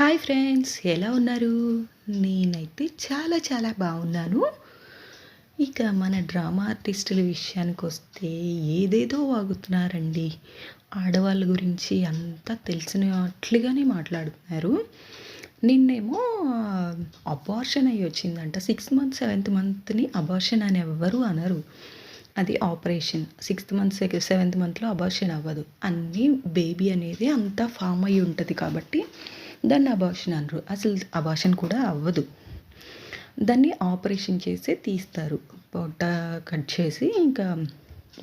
Hi friends, ఎలా ఉన్నారు? నేనైతే చాలా చాలా బాగున్నాను. ఇక మన డ్రామా ఆర్టిస్టుల విషయానికొస్తే ఏదేదో వాగుతున్నారండి. ఆడవాళ్ళ గురించి అంతా తెలిసినట్లుగానే మాట్లాడుతున్నారు. నిన్నేమో అబార్షన్ అయ్యి వచ్చిందంట. 6 మంత్, 7th మంత్‌ని అబార్షన్ అని ఎవ్వరు అనరు. అది ఆపరేషన్. 6th మంత్, 7th మంత్‌లో అబార్షన్ అవ్వదు. అన్నీ బేబీ అనేది అంతా ఫామ్ అయ్యి ఉంటది కాబట్టి దాన్ని అబార్షన్ అనరు. అసలు అబార్షన్ కూడా అవ్వదు. దాన్ని ఆపరేషన్ చేసి తీస్తారు. పొట్ట కట్ చేసి ఇంకా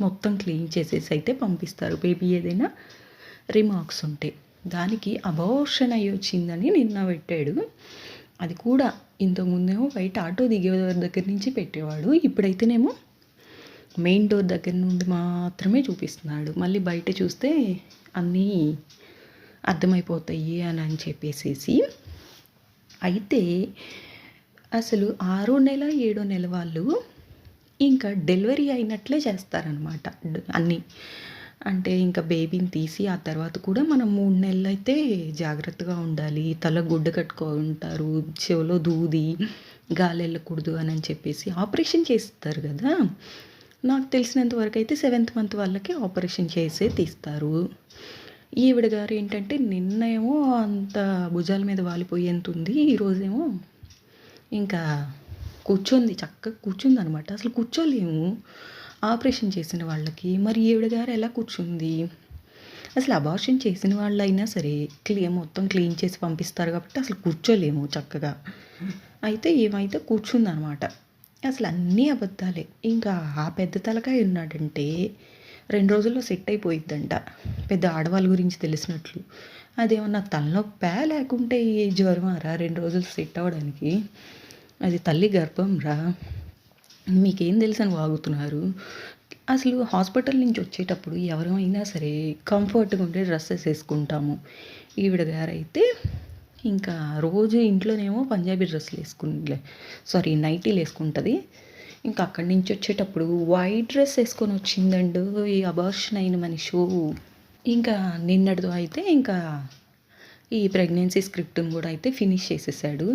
మొత్తం క్లీన్ చేసేసి అయితే పంపిస్తారు. బేబీ ఏదైనా రిమార్క్స్ ఉంటే. దానికి అబార్షన్ అయ్యి వచ్చిందని నిన్న పెట్టాడు. అది కూడా ఇంతకుముందేమో బయట ఆటో దిగే దగ్గర నుంచి పెట్టేవాడు. ఇప్పుడైతేనేమో మెయిన్ డోర్ దగ్గర నుండి మాత్రమే చూపిస్తున్నాడు. మళ్ళీ బయట చూస్తే అన్నీ అర్థమైపోతాయి అని చెప్పేసేసి. అయితే అసలు 6వ నెల 7వ నెల వాళ్ళు ఇంకా డెలివరీ అయినట్లే చేస్తారనమాట అన్నీ. అంటే ఇంకా బేబీని తీసి ఆ తర్వాత కూడా మనం 3 నెలలు అయితే జాగ్రత్తగా ఉండాలి. తల గుడ్డ కట్టుకుంటారు, చెవిలో దూది గాలి వెళ్ళకూడదు అని చెప్పేసి ఆపరేషన్ చేస్తారు కదా. నాకు తెలిసినంత వరకు అయితే 7th మంత్ వాళ్ళకి ఆపరేషన్ చేసే తీస్తారు. ఈవిడ గారు ఏంటంటే నిన్నేమో అంత భుజాల మీద వాలిపోయేంత ఉంది, ఈరోజేమో ఇంకా కూర్చొంది, చక్కగా కూర్చుందనమాట. అసలు కూర్చోలేము ఆపరేషన్ చేసిన వాళ్ళకి. మరి ఈవిడ గారు ఎలా కూర్చుంది? అసలు అబార్షన్ చేసిన వాళ్ళైనా సరే మొత్తం క్లీన్ చేసి పంపిస్తారు కాబట్టి అసలు కూర్చోలేము చక్కగా. అయితే ఏమైతే కూర్చుందనమాట. అసలు అన్నీ అబద్ధాలే. ఇంకా ఆ పెద్ద తలకాయ ఉన్నాడంటే 2 రోజుల్లో సెట్ అయిపోయిద్దంట. పెద్ద ఆడవాళ్ళ గురించి తెలిసినట్లు. అదేమన్నా తలనొప్పా లేకుంటే జ్వరమారా 2 రోజులు సెట్ అవ్వడానికి? అది తల్లి గర్భం రా, మీకేం తెలుసని వాగుతున్నారు. అసలు హాస్పిటల్ నుంచి వచ్చేటప్పుడు ఎవరైనా సరే కంఫర్ట్గా ఉండే డ్రెస్సెస్ వేసుకుంటాము. ఈవిడ గారైతే ఇంకా రోజు ఇంట్లోనేమో పంజాబీ డ్రెస్సులు నైటీలు వేసుకుంటుంది. ఇంకా అక్కడి నుంచి వచ్చేటప్పుడు వైట్ డ్రెస్ వేసుకొని వచ్చిందండు ఈ అబార్షన్ అయిన మనిషి. ఇంకా నిన్నటితో అయితే ఇంకా ఈ ప్రెగ్నెన్సీ స్క్రిప్ట్ని కూడా అయితే ఫినిష్ చేసేసాడు.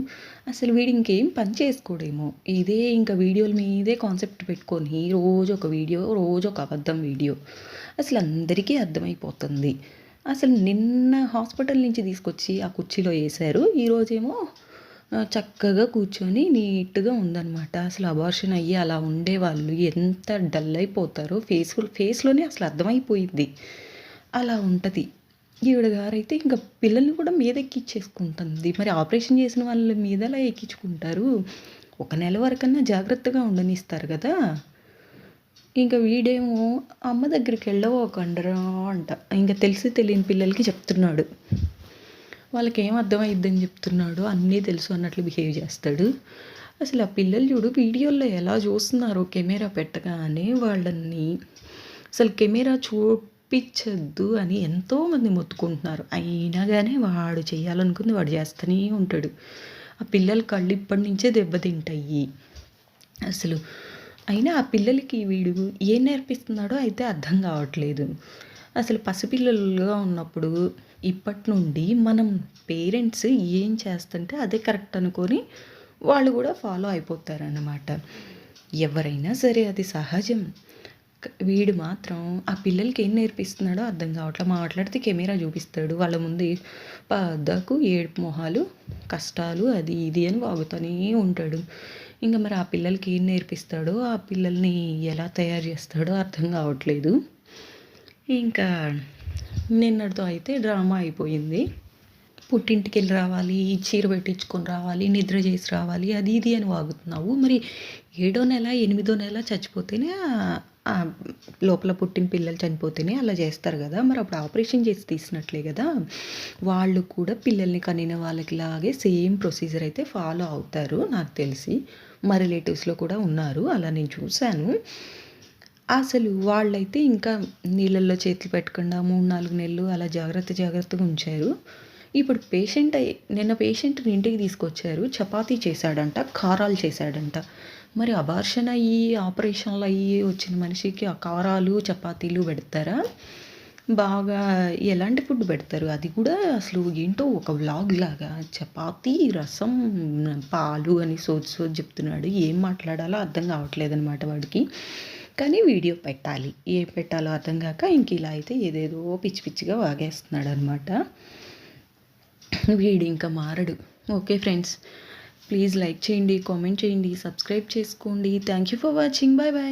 అసలు వీడు ఇంకేం పని చేసుకోడేమో, ఇదే ఇంకా వీడియోల మీదే కాన్సెప్ట్ పెట్టుకొని రోజు ఒక వీడియో, రోజు ఒక అబద్ధం వీడియో. అసలు అందరికీ అర్థమైపోతుంది. అసలు నిన్న హాస్పిటల్ నుంచి తీసుకొచ్చి ఆ కుర్చీలో వేశారు, ఈరోజేమో చక్కగా కూర్చొని నీట్గా ఉందన్నమాట. అసలు అబార్షన్ అయ్యి అలా ఉండేవాళ్ళు ఎంత డల్ అయిపోతారో ఫేస్లోనే అసలు అర్థమైపోయింది. అలా ఉంటుంది. ఈవిడ గారైతే ఇంకా పిల్లల్ని కూడా మీద ఎక్కించేసుకుంటుంది. మరి ఆపరేషన్ చేసిన వాళ్ళ మీద అలా ఎక్కించుకుంటారు? 1 నెల వరకన్నా జాగ్రత్తగా ఉండనిస్తారు కదా. ఇంకా వీడేమో అమ్మ దగ్గరికి వెళ్ళవోకండరా అంట. ఇంకా తెలిసి తెలియని పిల్లలకి చెప్తున్నాడు. వాళ్ళకి ఏం అర్థమైద్దని చెప్తున్నాడు, అన్నీ తెలుసు అన్నట్లు బిహేవ్ చేస్తాడు. అసలు ఆ పిల్లలు చూడు వీడియోల్లో ఎలా చూస్తున్నారు కెమెరా పెట్టగానే వాళ్ళని. అసలు కెమెరా చూపించద్దు అని ఎంతోమంది మొత్తుకుంటున్నారు. అయినా కానీ వాడు చేయాలనుకుంది వాడు చేస్తూనే ఉంటాడు. ఆ పిల్లల కళ్ళు ఇప్పటి నుంచే దెబ్బతింటాయి. అసలు అయినా ఆ పిల్లలకి వీడు ఏం నేర్పిస్తున్నాడో అయితే అర్థం కావట్లేదు. అసలు పసిపిల్లలుగా ఉన్నప్పుడు ఇప్పటి నుండి మనం పేరెంట్స్ ఏం చేస్తుంటే అదే కరెక్ట్ అనుకొని వాళ్ళు కూడా ఫాలో అయిపోతారన్నమాట. ఎవరైనా సరే అది సహజం. వీడు మాత్రం ఆ పిల్లలకి ఏం నేర్పిస్తున్నాడో అర్థం కావట్లేదు. మాట్లాడితే కెమెరా చూపిస్తాడు, వాళ్ళ ముందు పద్దకు ఏడుపు మొహాలు, కష్టాలు, అది ఇది అని వాగుతూనే ఉంటాడు. ఇంకా మరి ఆ పిల్లలకి ఏం నేర్పిస్తాడో, ఆ పిల్లల్ని ఎలా తయారు చేస్తాడో అర్థం కావట్లేదు. ఇంకా నిన్నటితో అయితే డ్రామా అయిపోయింది. పుట్టింటికి వెళ్ళి రావాలి, చీర పెట్టించుకొని రావాలి, నిద్ర చేసి రావాలి, అది ఇది అని వాగుతున్నావు. మరి 7వ నెల 8వ నెల చచ్చిపోతేనే లోపల పుట్టిన పిల్లలు చనిపోతేనే అలా చేస్తారు కదా. మరి అప్పుడు ఆపరేషన్ చేసి తీసినట్లే కదా. వాళ్ళు కూడా పిల్లల్ని కనిన వాళ్ళకి లాగే సేమ్ ప్రొసీజర్ అయితే ఫాలో అవుతారు నాకు తెలిసి. మా రిలేటివ్స్లో కూడా ఉన్నారు, అలా నేను చూశాను. అసలు వాళ్ళైతే ఇంకా నీళ్ళల్లో చేతులు పెట్టకుండా 3-4 నెలలు అలా జాగ్రత్తగా ఉంచారు. ఇప్పుడు నిన్న పేషెంట్ని ఇంటికి తీసుకొచ్చారు. చపాతీ చేశాడంట, కారాలు చేశాడంట. మరి అబార్షన్ అయ్యి ఆపరేషన్లు అయ్యి వచ్చిన మనిషికి ఆ కారాలు చపాతీలు పెడతారా? బాగా ఎలాంటి ఫుడ్ పెడతారు? అది కూడా అసలు ఏంటో ఒక వ్లాగ్ లాగా చపాతీ, రసం, పాలు అని సోది సోది చెప్తున్నాడు. ఏం మాట్లాడాలో అర్థం కావట్లేదనమాట వాడికి. కానీ వీడియో పెట్టాలి. ఏం పెట్టాలో అర్థం కాక ఇంక ఇలా అయితే ఏదేదో పిచ్చి పిచ్చిగా వాగేస్తున్నాడనమాట. వీడు ఇంకా మారడు. ఓకే ఫ్రెండ్స్, ప్లీజ్ లైక్ చేయండి, కామెంట్ చేయండి, సబ్స్క్రైబ్ చేసుకోండి. Thank you for watching. Bye bye.